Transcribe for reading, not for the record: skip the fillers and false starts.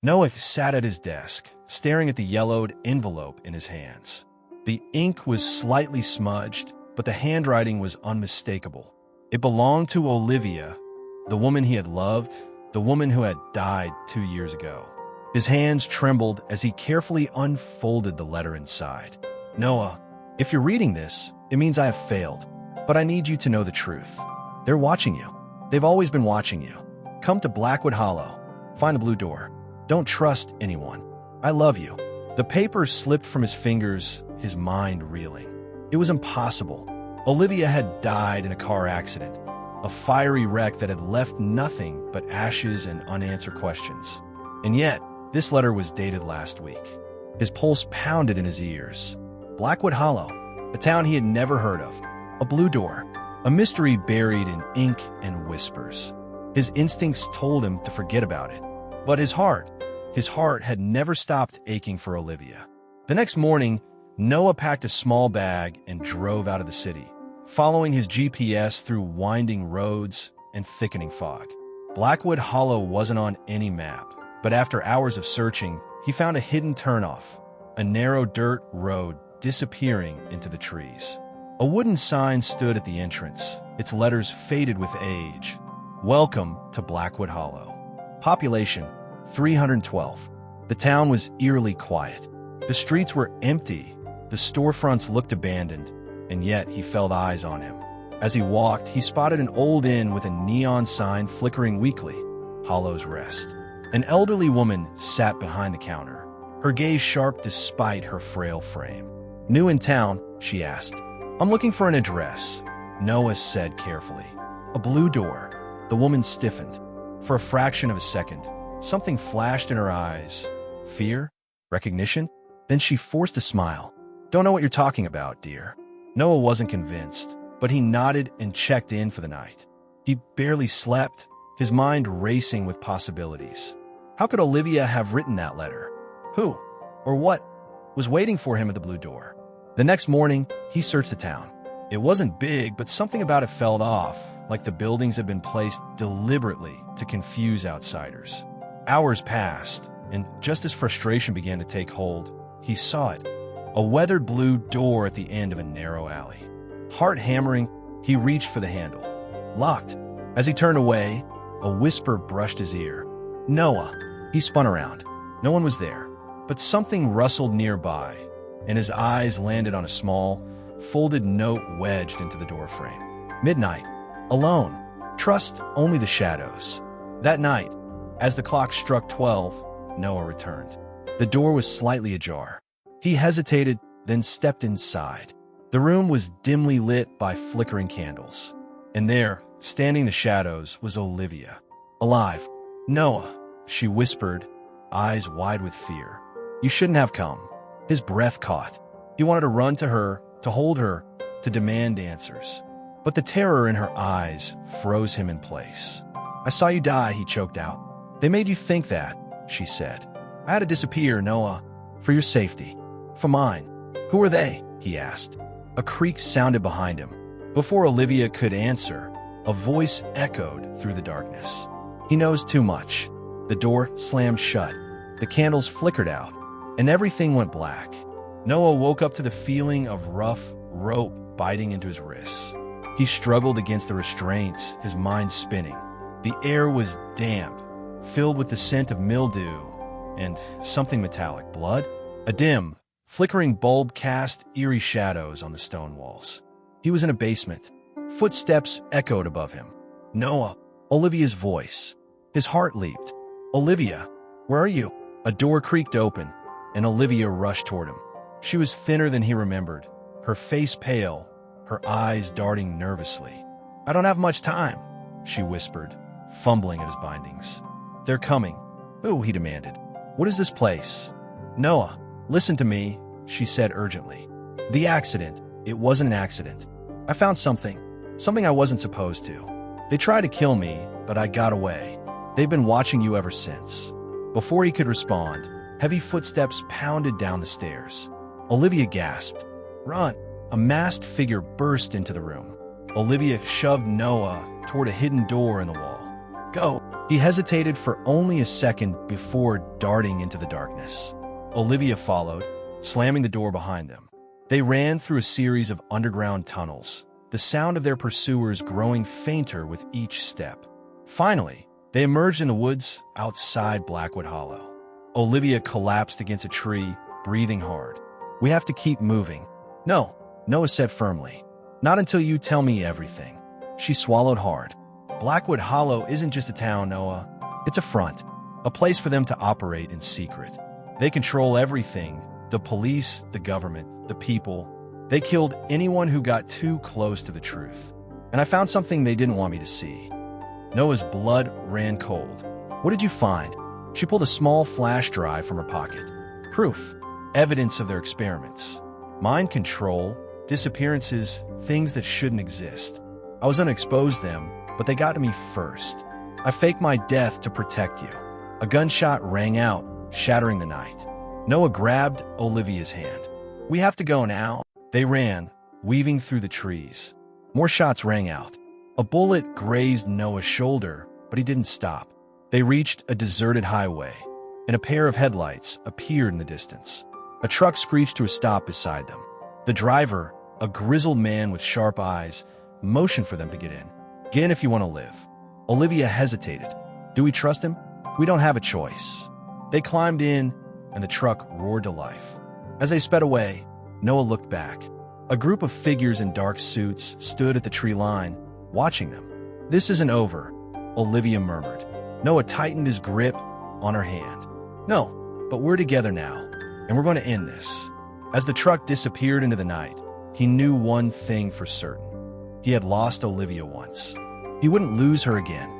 Noah sat at his desk, staring at the yellowed envelope in his hands. The ink was slightly smudged, but the handwriting was unmistakable. It belonged to Olivia, the woman he had loved, the woman who had died 2 years ago. His hands trembled as he carefully unfolded the letter inside. Noah, if you're reading this, it means I have failed, but I need you to know the truth. They're watching you. They've always been watching you. Come to Blackwood Hollow. Find the blue door. Don't trust anyone. I love you. The paper slipped from his fingers, his mind reeling. It was impossible. Olivia had died in a car accident, a fiery wreck that had left nothing but ashes and unanswered questions. And yet, this letter was dated last week. His pulse pounded in his ears. Blackwood Hollow, a town he had never heard of. A blue door, a mystery buried in ink and whispers. His instincts told him to forget about it. But his heart had never stopped aching for Olivia. The next morning, Noah packed a small bag and drove out of the city, following his GPS through winding roads and thickening fog. Blackwood Hollow wasn't on any map, but after hours of searching, he found a hidden turnoff, a narrow dirt road disappearing into the trees. A wooden sign stood at the entrance, its letters faded with age. Welcome to Blackwood Hollow. Population, 312. The town was eerily quiet. The streets were empty, the storefronts looked abandoned, and yet he felt eyes on him. As he walked, he spotted an old inn with a neon sign flickering weakly, Hollow's Rest. An elderly woman sat behind the counter, her gaze sharp despite her frail frame. New in town, she asked. I'm looking for an address, Noah said carefully. A blue door. The woman stiffened. For a fraction of a second, something flashed in her eyes. Fear? Recognition? Then she forced a smile. Don't know what you're talking about, dear. Noah wasn't convinced, but he nodded and checked in for the night. He barely slept, his mind racing with possibilities. How could Olivia have written that letter? Who, or what, was waiting for him at the blue door? The next morning, he searched the town. It wasn't big, but something about it felt off, like the buildings had been placed deliberately to confuse outsiders. Hours passed, and just as frustration began to take hold, he saw it. A weathered blue door at the end of a narrow alley. Heart hammering, he reached for the handle. Locked. As he turned away, a whisper brushed his ear. Noah. He spun around. No one was there, but something rustled nearby, and his eyes landed on a small, folded note wedged into the doorframe. Midnight. Alone. Trust only the shadows. That night, as the clock struck 12, Noah returned. The door was slightly ajar. He hesitated, then stepped inside. The room was dimly lit by flickering candles. And there, standing in the shadows, was Olivia. Alive. Noah, she whispered, eyes wide with fear. You shouldn't have come. His breath caught. He wanted to run to her, to hold her, to demand answers. But the terror in her eyes froze him in place. I saw you die, he choked out. They made you think that, she said. I had to disappear, Noah, for your safety. For mine. Who are they? He asked. A creak sounded behind him. Before Olivia could answer, a voice echoed through the darkness. He knows too much. The door slammed shut. The candles flickered out, and everything went black. Noah woke up to the feeling of rough rope biting into his wrists. He struggled against the restraints, his mind spinning. The air was damp, filled with the scent of mildew and something metallic. Blood? A dim, flickering bulb cast eerie shadows on the stone walls. He was in a basement. Footsteps echoed above him. Noah, Olivia's voice. His heart leaped. Olivia, where are you? A door creaked open, and Olivia rushed toward him. She was thinner than he remembered, her face pale, her eyes darting nervously. I don't have much time, she whispered, fumbling at his bindings. They're coming. Who? He demanded. What is this place? Noah, listen to me, she said urgently. The accident. It wasn't an accident. I found something I wasn't supposed to. They tried to kill me, but I got away. They've been watching you ever since. Before he could respond, heavy footsteps pounded down the stairs. Olivia gasped. Run! A masked figure burst into the room. Olivia shoved Noah toward a hidden door in the wall. Go! He hesitated for only a second before darting into the darkness. Olivia followed, slamming the door behind them. They ran through a series of underground tunnels, the sound of their pursuers growing fainter with each step. Finally, they emerged in the woods outside Blackwood Hollow. Olivia collapsed against a tree, breathing hard. "We have to keep moving." "No," Noah said firmly. "Not until you tell me everything." She swallowed hard. Blackwood Hollow isn't just a town, Noah. It's a front, a place for them to operate in secret. They control everything: the police, the government, the people. They killed anyone who got too close to the truth. And I found something they didn't want me to see. Noah's blood ran cold. "What did you find?" She pulled a small flash drive from her pocket. "Proof. Evidence of their experiments. Mind control, disappearances, things that shouldn't exist. I was going to expose them, but they got to me first. I faked my death to protect you." A gunshot rang out, shattering the night. Noah grabbed Olivia's hand. "We have to go now." They ran, weaving through the trees. More shots rang out. A bullet grazed Noah's shoulder, but he didn't stop. They reached a deserted highway, and a pair of headlights appeared in the distance. A truck screeched to a stop beside them. The driver, a grizzled man with sharp eyes, motioned for them to get in. "Get in if you want to live." Olivia hesitated. "Do we trust him?" "We don't have a choice." They climbed in, and the truck roared to life. As they sped away, Noah looked back. A group of figures in dark suits stood at the tree line, watching them. "This isn't over," Olivia murmured. Noah tightened his grip on her hand. "No, but we're together now, and we're going to end this." As the truck disappeared into the night, he knew one thing for certain. He had lost Olivia once. He wouldn't lose her again.